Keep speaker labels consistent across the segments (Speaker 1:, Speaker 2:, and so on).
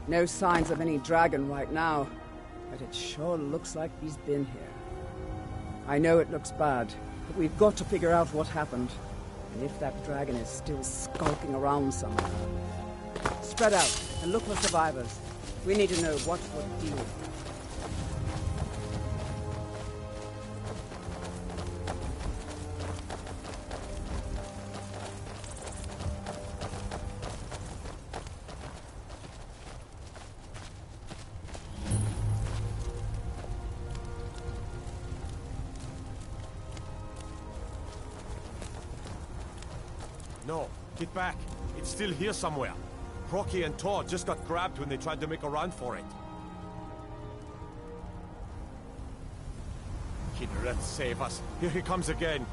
Speaker 1: No signs of any dragon right now, but it sure looks like he's been here. I know it looks bad, but we've got to figure out what happened, and if that dragon is still skulking around somewhere. Spread out and look for survivors. We need to know what we're dealing with.
Speaker 2: No, get back. It's still here somewhere. Rocky and Tor just got grabbed when they tried to make a run for it. Kid, save us. Here he comes again.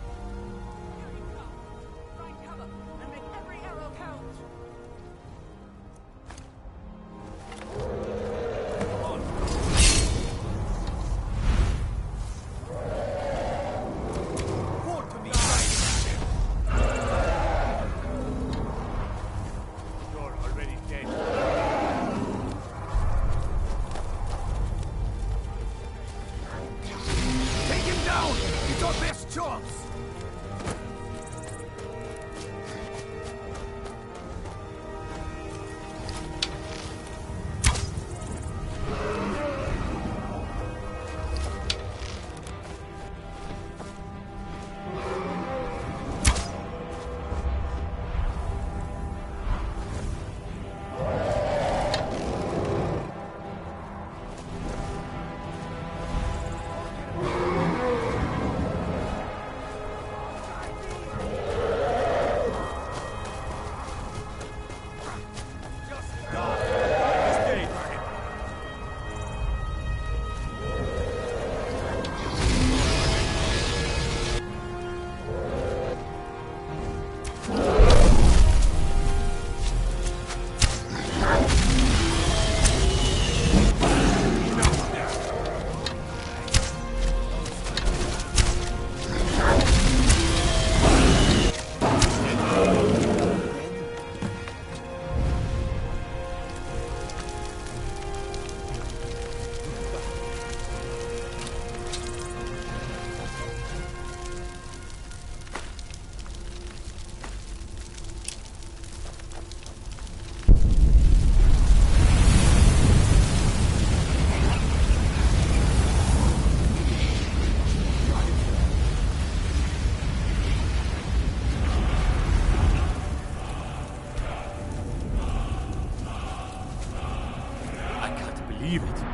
Speaker 2: Believe it.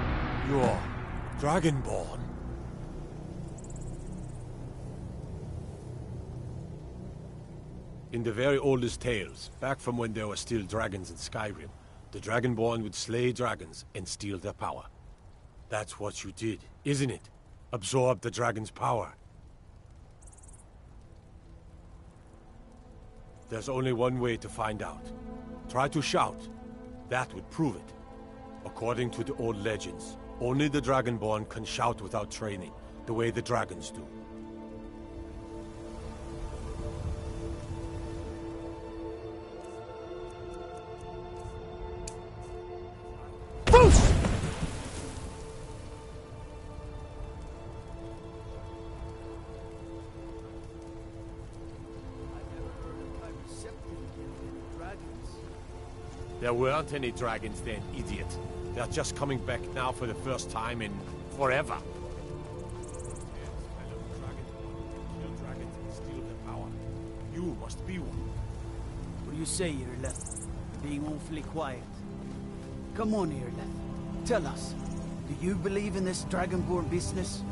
Speaker 2: You're Dragonborn. In the very oldest tales, back from when there were still dragons in SkREim, the Dragonborn would slay dragons and steal their power. That's what you did, isn't it? Absorb the dragon's power. There's only one way to find out. Try to shout. That would prove it. According to the old legends, only the Dragonborn can shout without training, the way the dragons do. There weren't any dragons then, idiot. They're just coming back now for the first time in forever. Kill dragons and steal their power. You must be one.
Speaker 3: What do you say, Irleth? Being awfully quiet. Come on, Irleth. Tell us, do you believe in this Dragonborn business?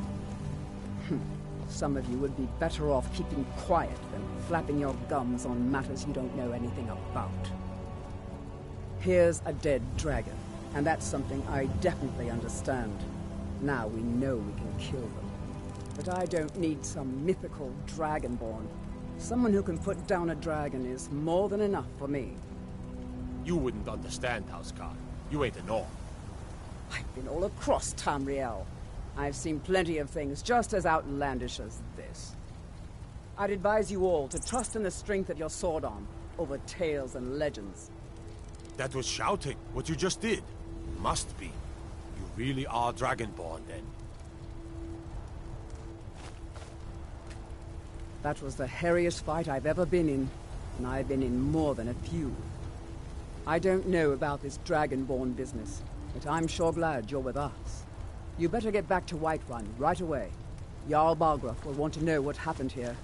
Speaker 1: Some of you would be better off keeping quiet than flapping your gums on matters you don't know anything about. Here's a dead dragon, and that's something I definitely understand. Now we know we can kill them. But I don't need some mythical dragonborn. Someone who can put down a dragon is more than enough for me.
Speaker 2: You wouldn't understand, Houseguard. You ain't a Norn.
Speaker 1: I've been all across Tamriel. I've seen plenty of things just as outlandish as this. I'd advise you all to trust in the strength of your sword arm over tales and legends.
Speaker 2: That was shouting, what you just did. Must be. You really are Dragonborn, then.
Speaker 1: That was the hairiest fight I've ever been in, and I've been in more than a few. I don't know about this Dragonborn business, but I'm sure glad you're with us. You better get back to Whiterun right away. Jarl Balgruuf will want to know what happened here.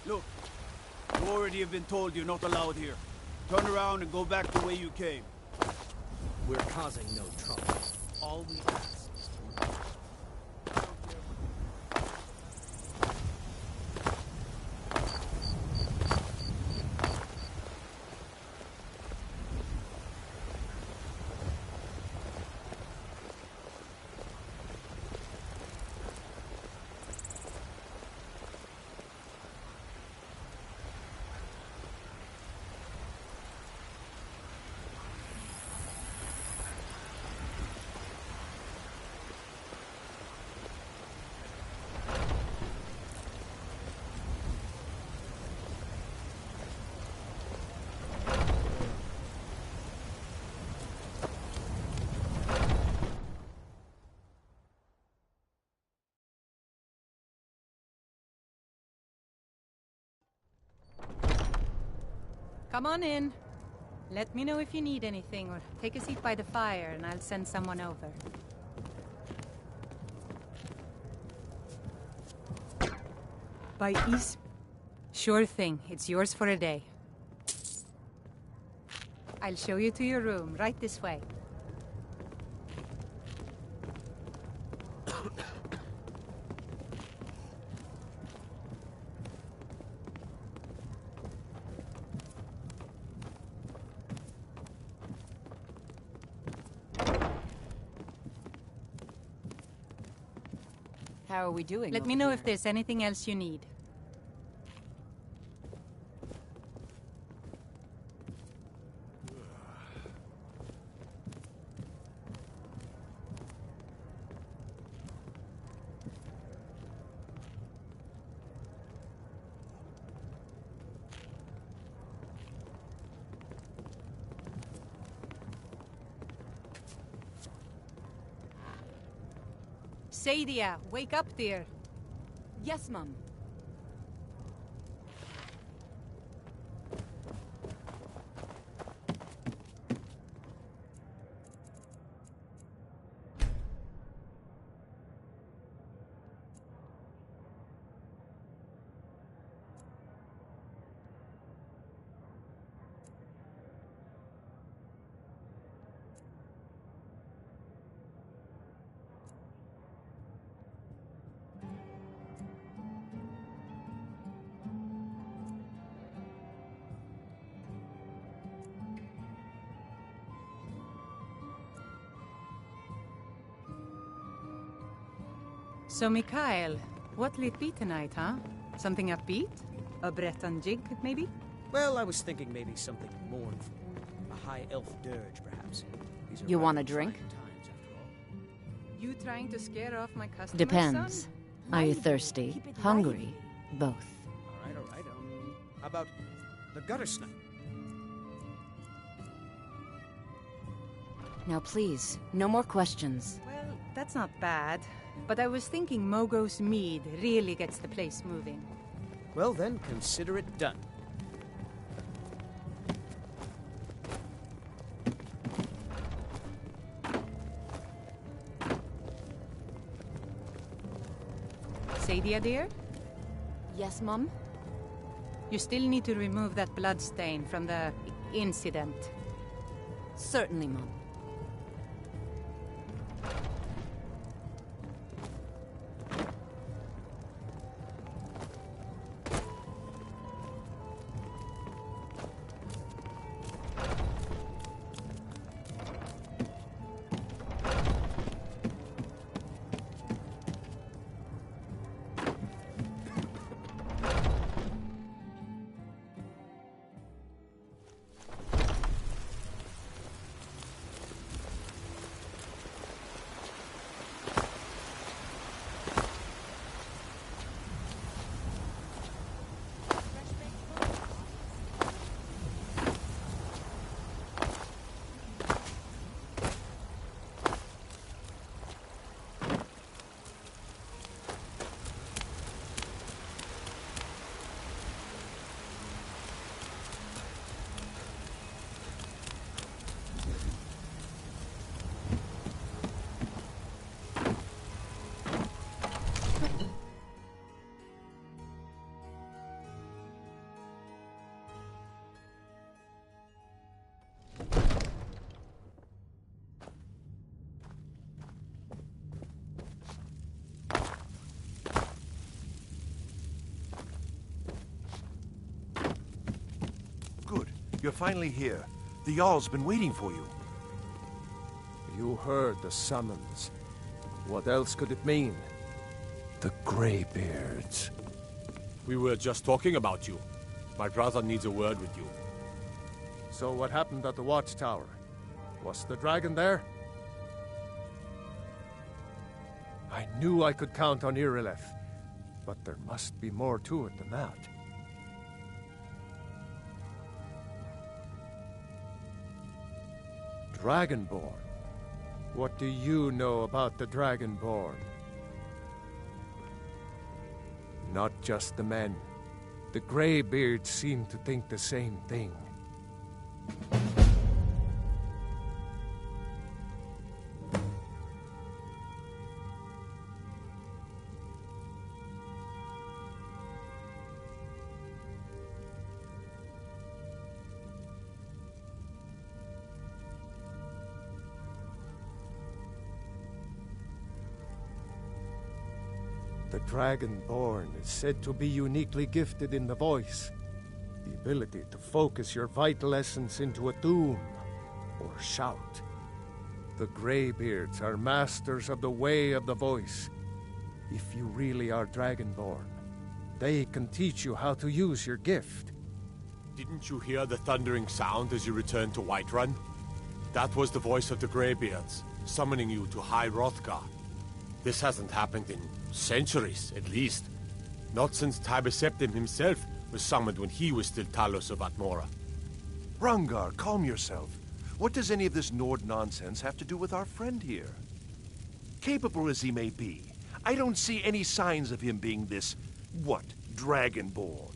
Speaker 3: Look, you already have been told you're not allowed here. Turn around and go back the way you came.
Speaker 4: We're causing no trouble. All we ask is to...
Speaker 5: Come on in. Let me know if you need anything, or take a seat by the fire and I'll send someone over. By East... Sure thing. It's yours for a day. I'll show you to your room, right this way.
Speaker 6: How are we doing?
Speaker 5: Let me know if there's anything else you need. Sadia, wake up, dear.
Speaker 6: Yes, Mum.
Speaker 5: So, Mikhail, what'll it be tonight, huh? Something upbeat? A Breton jig, maybe?
Speaker 4: Well, I was thinking maybe something mournful. A high elf dirge, perhaps. These are
Speaker 6: You want
Speaker 4: rather
Speaker 6: a drink?
Speaker 4: trying times, after all.
Speaker 5: You trying to scare off my customers,
Speaker 6: Depends.
Speaker 5: son?
Speaker 6: Are you thirsty? Hungry? Both.
Speaker 4: All right, all right. How about the gutter snipe?
Speaker 6: Now please, no more questions.
Speaker 5: Well, that's not bad. But I was thinking Mogo's mead really gets the place moving.
Speaker 4: Well, then, consider it done.
Speaker 5: Sadia, dear?
Speaker 6: Yes, Mum?
Speaker 5: You still need to remove that blood stain from the incident.
Speaker 6: Certainly, Mum.
Speaker 7: Good. You're finally here. The Jarl's been waiting for you.
Speaker 8: You heard the summons. What else could it mean? The Greybeards.
Speaker 2: We were just talking about you. My brother needs a word with you.
Speaker 8: So what happened at the watchtower? Was the dragon there? I knew I could count on Irileth, but there must be more to it than that. Dragonborn? What do you know about the Dragonborn? Not just the men. The Greybeards seem to think the same thing. The Dragonborn is said to be uniquely gifted in the voice. The ability to focus your vital essence into a doom or shout. The Greybeards are masters of the way of the voice. If you really are Dragonborn, they can teach you how to use your gift.
Speaker 2: Didn't you hear the thundering sound as you returned to Whiterun? That was the voice of the Greybeards, summoning you to High Hrothgar. This hasn't happened in centuries, at least. Not since Tiber Septim himself was summoned when he was still Talos of Atmora.
Speaker 7: Rungar, calm yourself. What does any of this Nord nonsense have to do with our friend here? Capable as he may be, I don't see any signs of him being this, what, Dragonborn.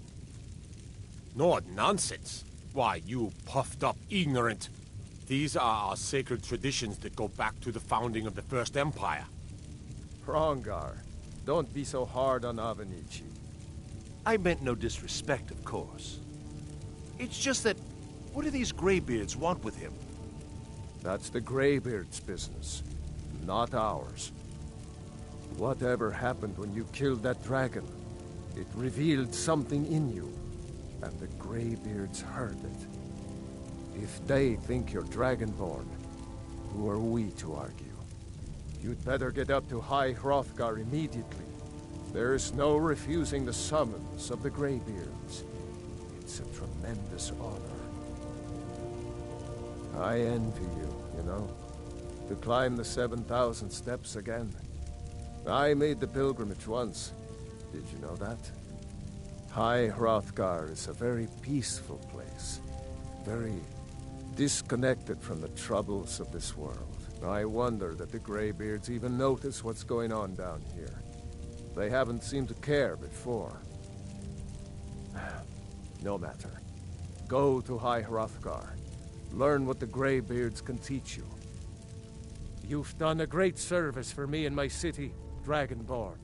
Speaker 2: No nonsense. Why, you puffed up ignorant. These are our sacred traditions that go back to the founding of the First Empire.
Speaker 8: Hrongar, don't be so hard on Avenici.
Speaker 7: I meant no disrespect, of course. It's just that, what do these Greybeards want with him?
Speaker 8: That's the Greybeards' business, not ours. Whatever happened when you killed that dragon, it revealed something in you, and the Greybeards heard it. If they think you're Dragonborn, who are we to argue? You'd better get up to High Hrothgar immediately. There's no refusing the summons of the Greybeards. It's a tremendous honor. I envy you know, to climb the 7,000 steps again. I made the pilgrimage once. Did you know that? High Hrothgar is a very peaceful place. Very disconnected from the troubles of this world. I wonder that the Greybeards even notice what's going on down here. They haven't seemed to care before. No matter. Go to High Hrothgar. Learn what the Greybeards can teach you. You've done a great service for me and my city, Dragonborn.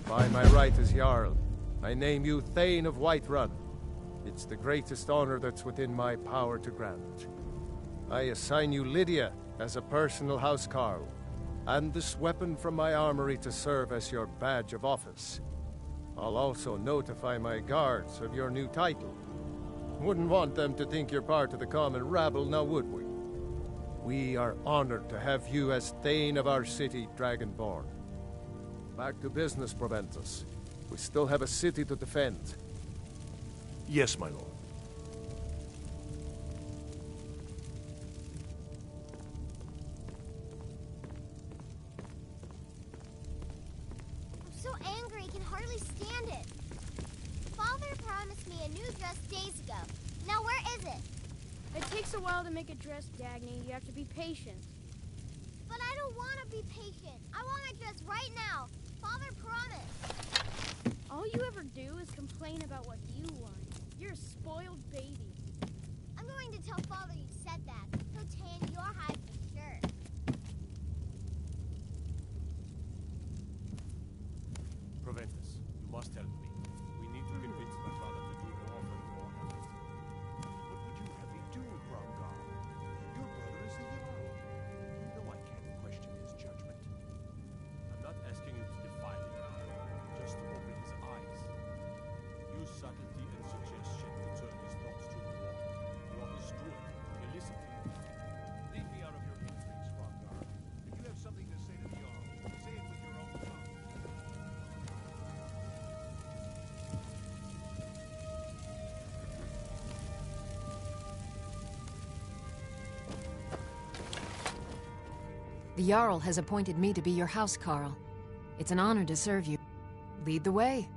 Speaker 8: By my right as Jarl, I name you Thane of Whiterun. It's the greatest honor that's within my power to grant. I assign you Lydia as a personal housecarl, and this weapon from my armory to serve as your badge of office. I'll also notify my guards of your new title. Wouldn't want them to think you're part of the common rabble, now would we? We are honored to have you as Thane of our city, Dragonborn. Back to business, Proventus. We still have a city to defend.
Speaker 7: Yes, my lord.
Speaker 9: I'm so angry I can hardly stand it. Father promised me a new dress days ago. Now where is it?
Speaker 10: It takes a while to make a dress, Dagny. You have to be patient.
Speaker 9: But I don't want to be patient. I want a dress right now. Father promised.
Speaker 10: All you ever do is complain about what you want. You're a spoiled baby.
Speaker 9: I'm going to tell Father you said that. He'll tan your hide for sure.
Speaker 2: Proventus, you must help me. We need to convince my father to do more for the war effort.
Speaker 7: What would you have me do, Hrothgar? Your brother is the Jarl. You know I can't question his judgment.
Speaker 2: I'm not asking you to defy the Jarl, just to open his eyes. Use subtlety and suggestion to turn his thoughts to the war. You are his steward. He'll listen to you.
Speaker 7: Leave me out of your intrigues, Hrothgar. If you have something to say to the Jarl, say it with your own tongue.
Speaker 6: The Jarl has appointed me to be your housecarl. It's an honor to serve you. Lead the way.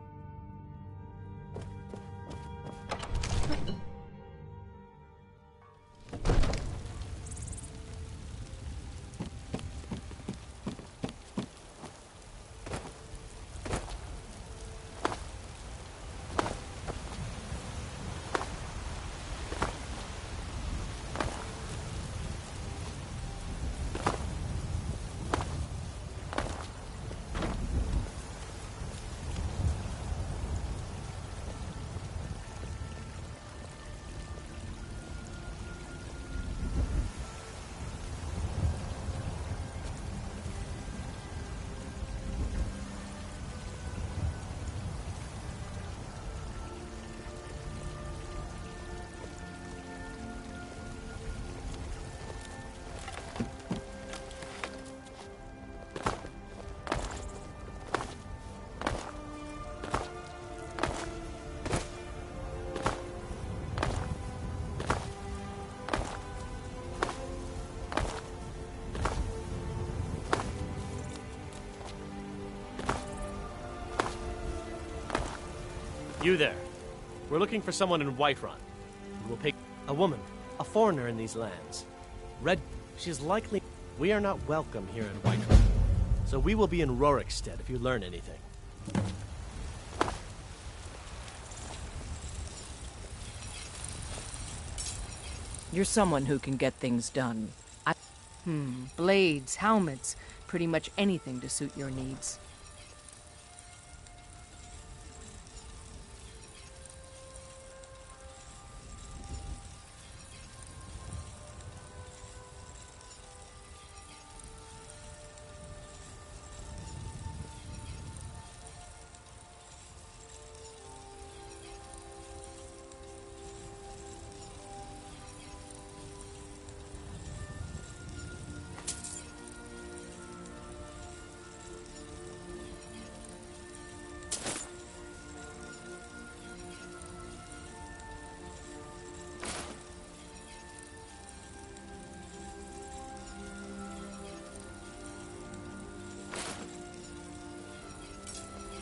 Speaker 11: You there. We're looking for someone in Whiterun. We'll pick a woman, a foreigner in these lands. She's likely... We are not welcome here in Whiterun. So we will be in Rorikstead if you learn anything.
Speaker 12: You're someone who can get things done. Blades, helmets, pretty much anything to suit your needs.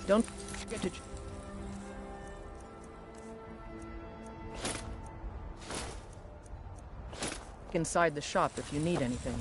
Speaker 12: Don't forget to... inside the shop if you need anything.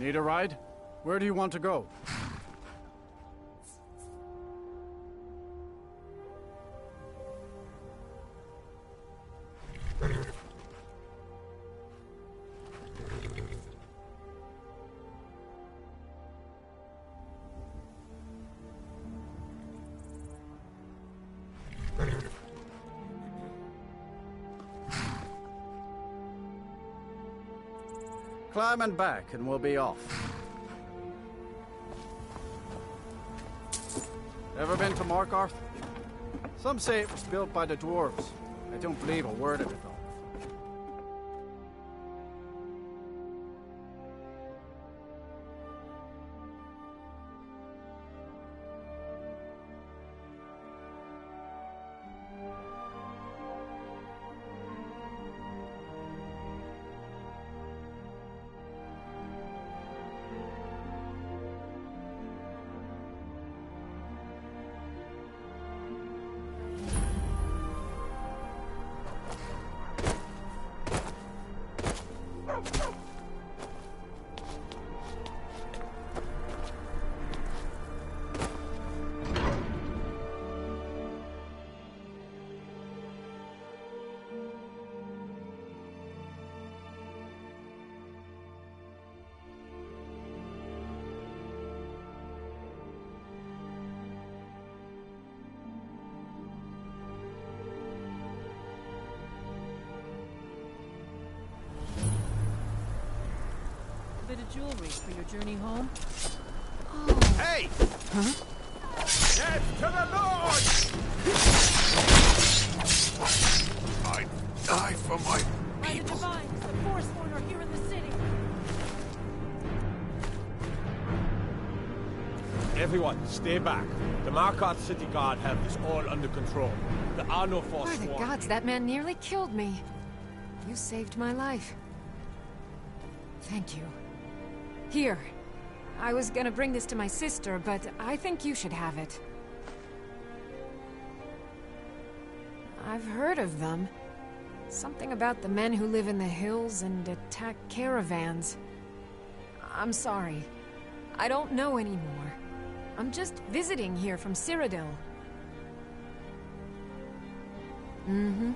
Speaker 13: Need a ride? Where do you want to go? Climb and back, and we'll be off. Ever been to Markarth? Some say it was built by the dwarves. I don't believe a word of it, though.
Speaker 12: Bit of jewelry for your journey home?
Speaker 7: Oh. Hey! Huh? Death to the Lord! I die for my people.
Speaker 10: The Divines, the Forsworn are here in the city.
Speaker 2: Everyone, stay back. The Markarth City Guard have this all under control. There are no
Speaker 6: By the
Speaker 2: Forsworn.
Speaker 6: gods, that man nearly killed me. You saved my life. Thank you. Here. I was gonna bring this to my sister, but I think you should have it. I've heard of them. Something about the men who live in the hills and attack caravans. I'm sorry. I don't know anymore. I'm just visiting here from Cyrodiil. Mm-hmm.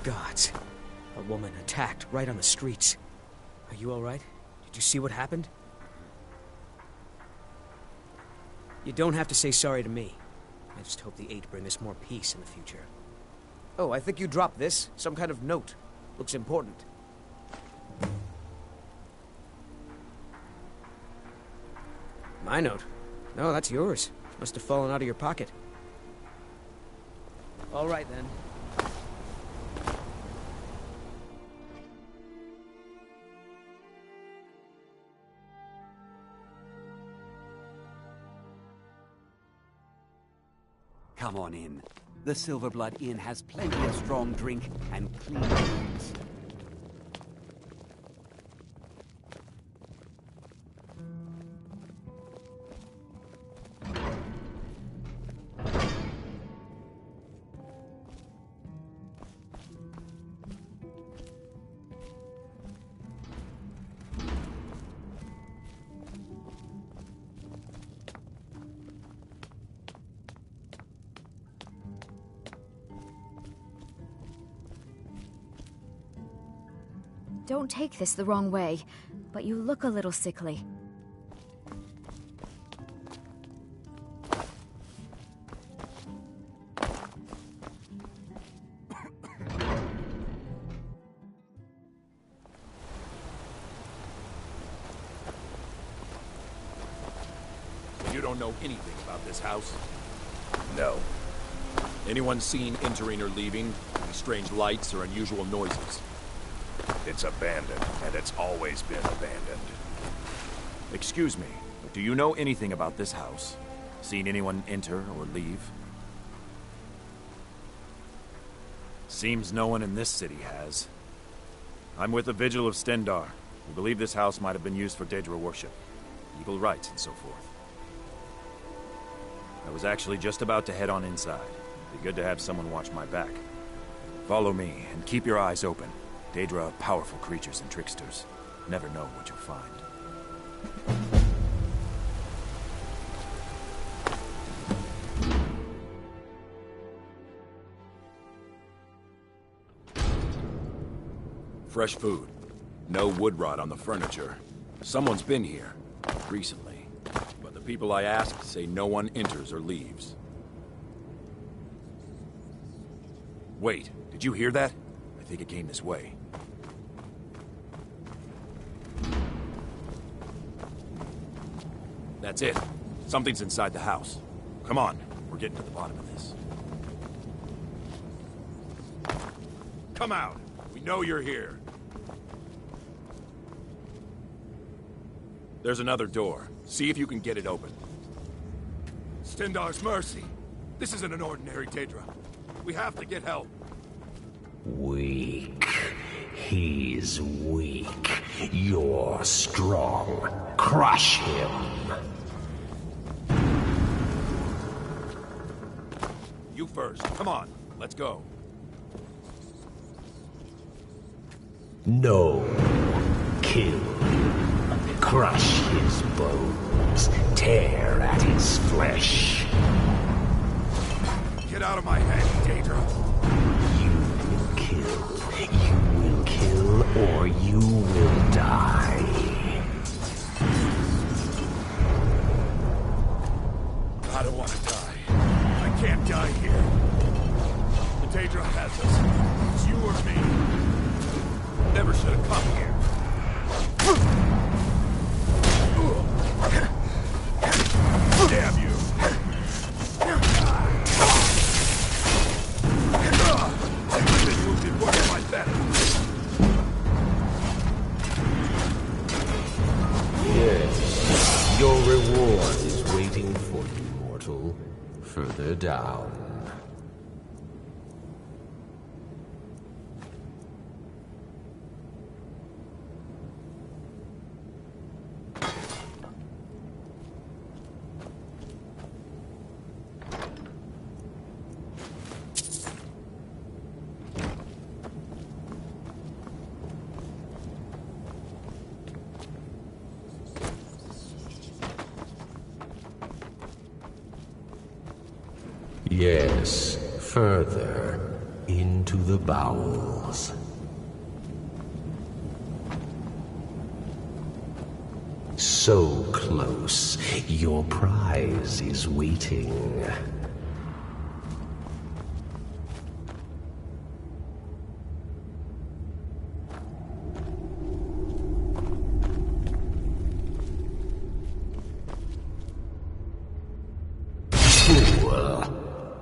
Speaker 4: Gods. A woman attacked right on the streets. Are you all right? Did you see what happened? You don't have to say sorry to me. I just hope the Eight bring us more peace in the future. Oh, I think you dropped this. Some kind of note. Looks important. My note? No, that's yours. Must have fallen out of your pocket. All right, then.
Speaker 14: Come on in. The Silverblood Inn has plenty of strong drink and clean rooms.
Speaker 15: Don't take this the wrong way, but you look a little sickly.
Speaker 7: You don't know anything about this house? No. Anyone seen entering or leaving? Any strange lights or unusual noises? It's abandoned, and it's always been abandoned. Excuse me, but do you know anything about this house? Seen anyone enter or leave? Seems no one in this city has. I'm with the Vigil of Stendar. We believe this house might have been used for Daedra worship, eagle rites, and so forth. I was actually just about to head on inside. Be good to have someone watch my back. Follow me, and keep your eyes open. Daedra are powerful creatures and tricksters. Never know what you'll find. Fresh food. No wood rot on the furniture. Someone's been here. Recently. But the people I asked say no one enters or leaves. Wait, did you hear that? I think it came this way. That's it. Something's inside the house. Come on, we're getting to the bottom of this. Come out! We know you're here. There's another door. See if you can get it open. Stendar's mercy. This isn't an ordinary Daedra. We have to get help.
Speaker 16: Weak. He's weak. You're strong. Crush him.
Speaker 7: You first. Come on. Let's go.
Speaker 16: No. Kill him. Crush his bones. Tear at his flesh.
Speaker 7: Get out of my head, Daedra.
Speaker 16: You will kill, or you will die.
Speaker 7: I don't want to die. I can't die here. The Daedra has us. It's you or me. Never should have come here. Damn you! I've been wounded one of my better.
Speaker 16: Yes, your reward is waiting for you, mortal. Further down. Yes, further into the bowels. So close, your prize is waiting.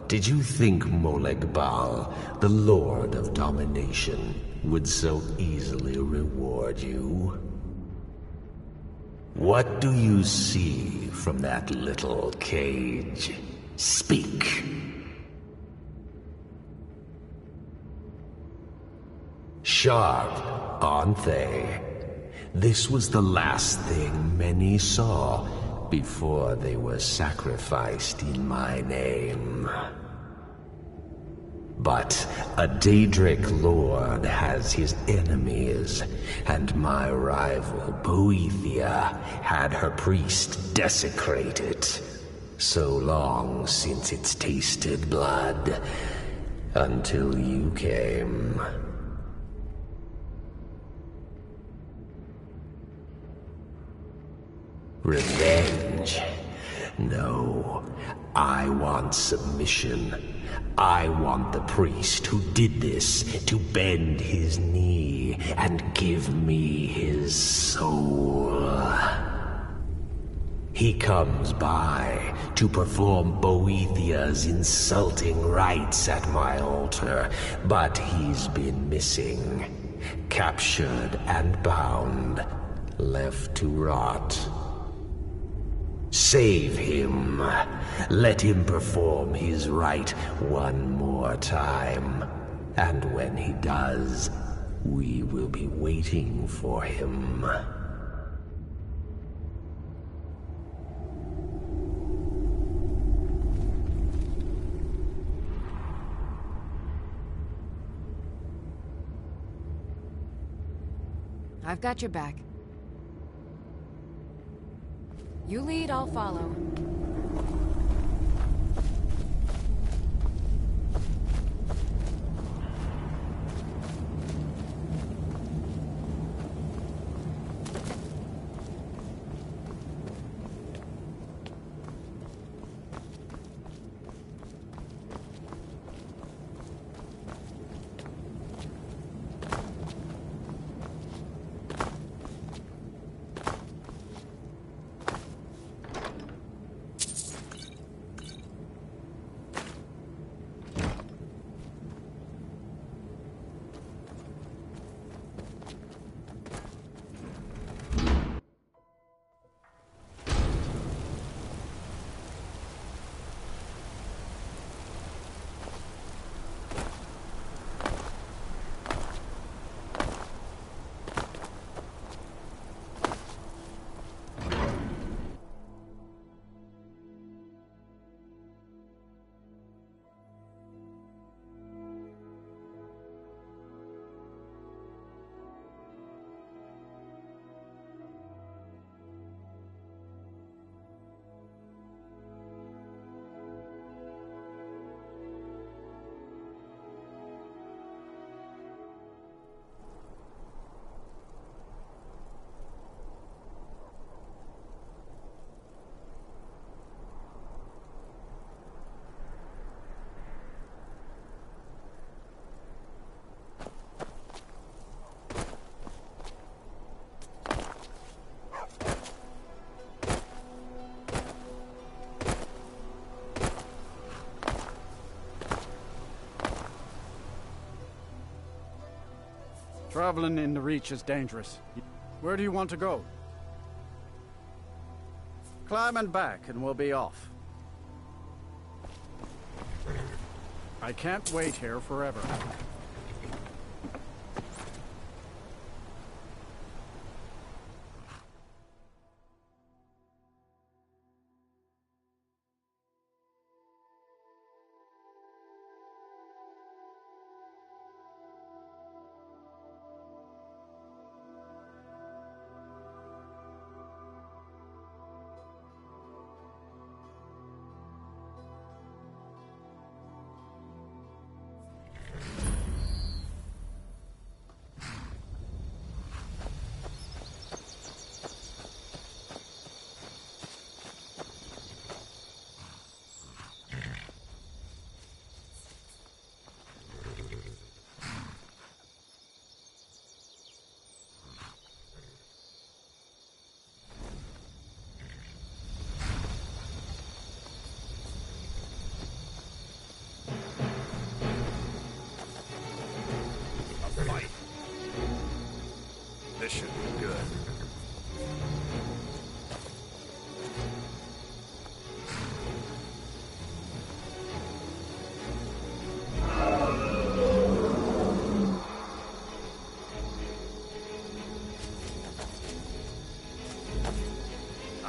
Speaker 16: Did you think Moleg Bal, the Lord of Domination, would so easily reward you? What do you see from that little cage? Speak. Sharp, aren't they? This was the last thing many saw before they were sacrificed in my name. But a Daedric lord has his enemies, and my rival Boethia had her priest desecrated. So long since it's tasted blood, until you came. Revenge? No, I want submission. I want the priest who did this to bend his knee and give me his soul. He comes by to perform Boethia's insulting rites at my altar, but he's been missing, captured and bound, left to rot. Save him. Let him perform his rite one more time. And when he does, we will be waiting for him.
Speaker 6: I've got your back. You lead, I'll follow.
Speaker 13: Traveling in the Reach is dangerous. Where do you want to go? Climb and back and we'll be off. I can't wait here forever.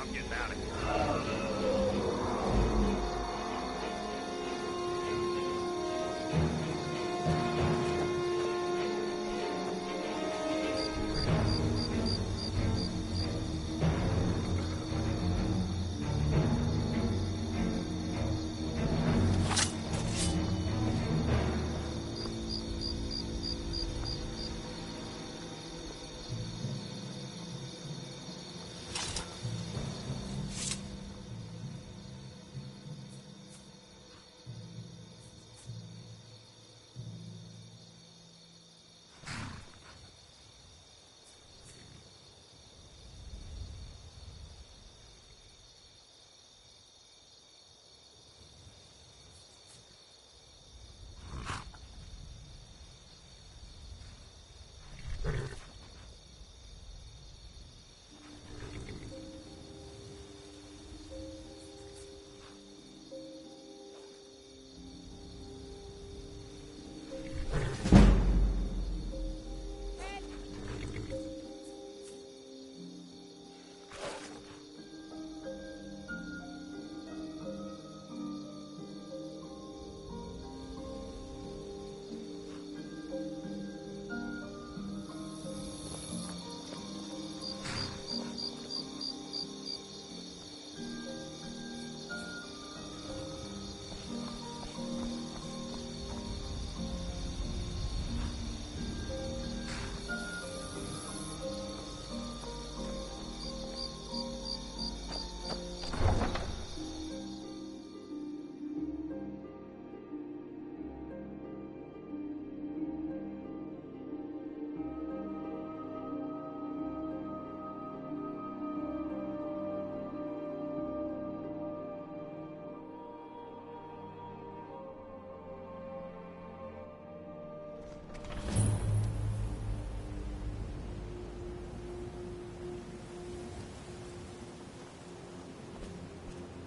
Speaker 7: I'm getting out of here.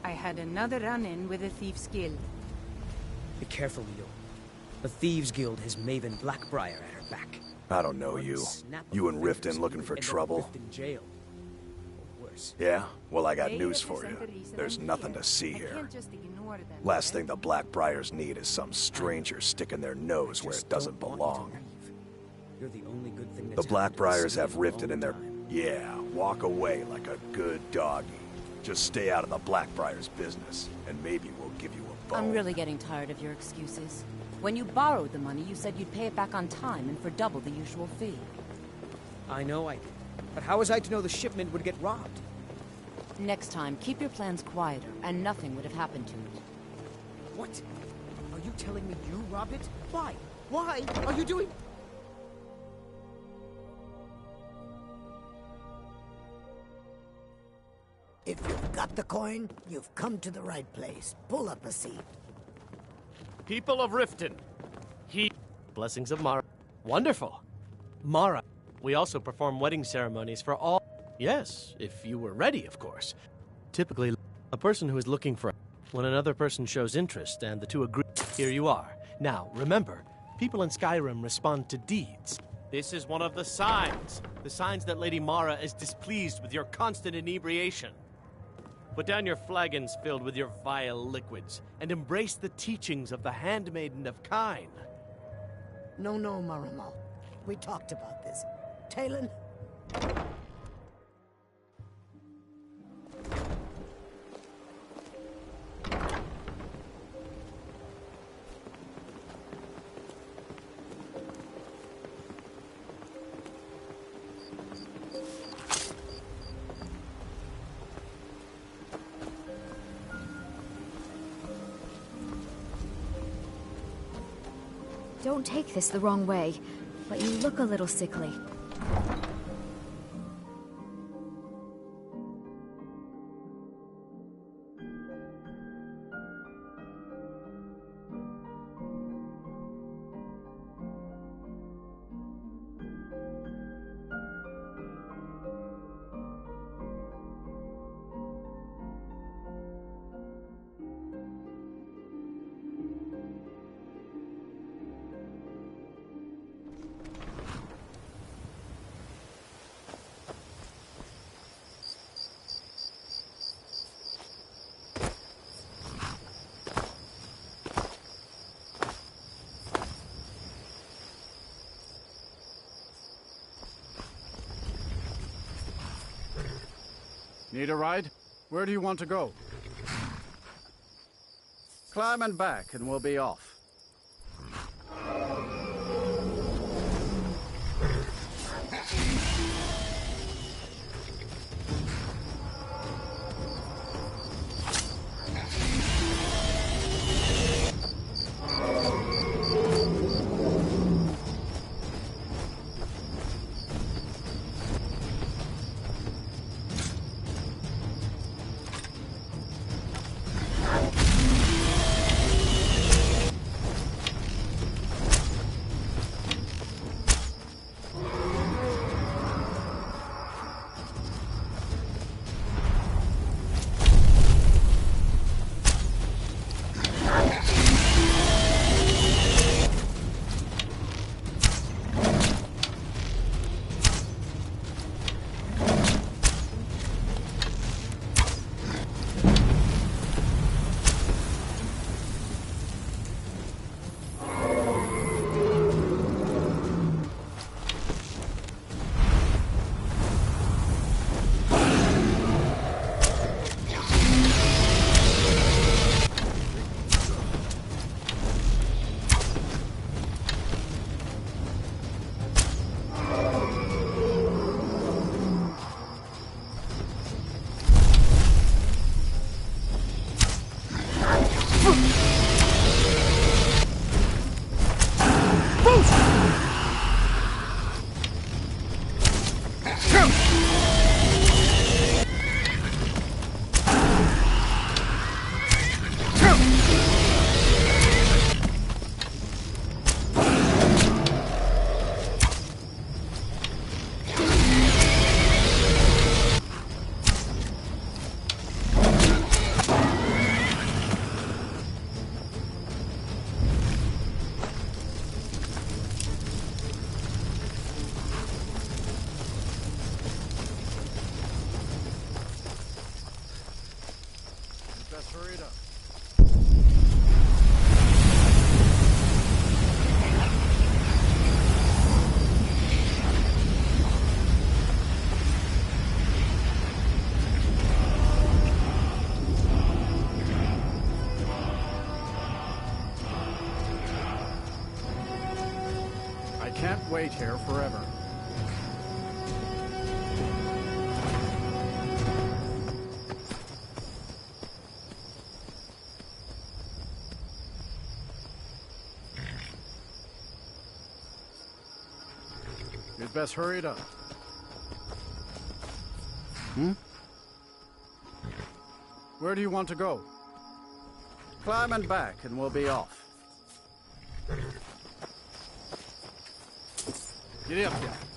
Speaker 5: I had another run-in with a Thief's Guild.
Speaker 4: Be careful, Leo. The Thieves Guild has Maven Blackbriar at her back.
Speaker 7: I don't know you. You and Riften looking for trouble?
Speaker 4: In jail. Or worse.
Speaker 7: Yeah? Well, I got news for you. There's nothing to see here. Last thing the Blackbriars need is some stranger sticking their nose where it doesn't belong.
Speaker 4: You're the only good thing
Speaker 7: The
Speaker 4: that's happened to
Speaker 7: Blackbriars
Speaker 4: us
Speaker 7: have
Speaker 4: in a
Speaker 7: Riften in their...
Speaker 4: long time.
Speaker 7: Yeah, walk away like a good doggy. Just stay out of the Blackbriars' business, and maybe we'll give you a bone.
Speaker 17: I'm really getting tired of your excuses. When you borrowed the money, you said you'd pay it back on time and for double the usual fee.
Speaker 4: I know I did. But how was I to know the shipment would get robbed?
Speaker 17: Next time, keep your plans quieter, and nothing would have happened to it.
Speaker 4: What? Are you telling me you robbed it? Why? Why are you doing...
Speaker 18: If you've got the coin, you've come to the right place. Pull up a seat.
Speaker 11: People of Riften. Blessings of Mara. Wonderful. Mara. We also perform wedding ceremonies for all... Yes, if you were ready, of course. Typically, a person who is looking for... When another person shows interest and the two agree... Here you are. Now, remember, people in SkREim respond to deeds. This is one of the signs. The signs that Lady Mara is displeased with your constant inebriation. Put down your flagons filled with your vile liquids, and embrace the teachings of the Handmaiden of Kine.
Speaker 18: No, Maramal. We talked about this. Talon?
Speaker 15: Don't take this the wrong way, but you look a little sickly.
Speaker 13: Need a ride? Where do you want to go? Climb and back, and we'll be off. Hurry it up. I can't wait here forever. You'd best hurry it up. Where do you want to go? Climb and back, and we'll be off. Get up here.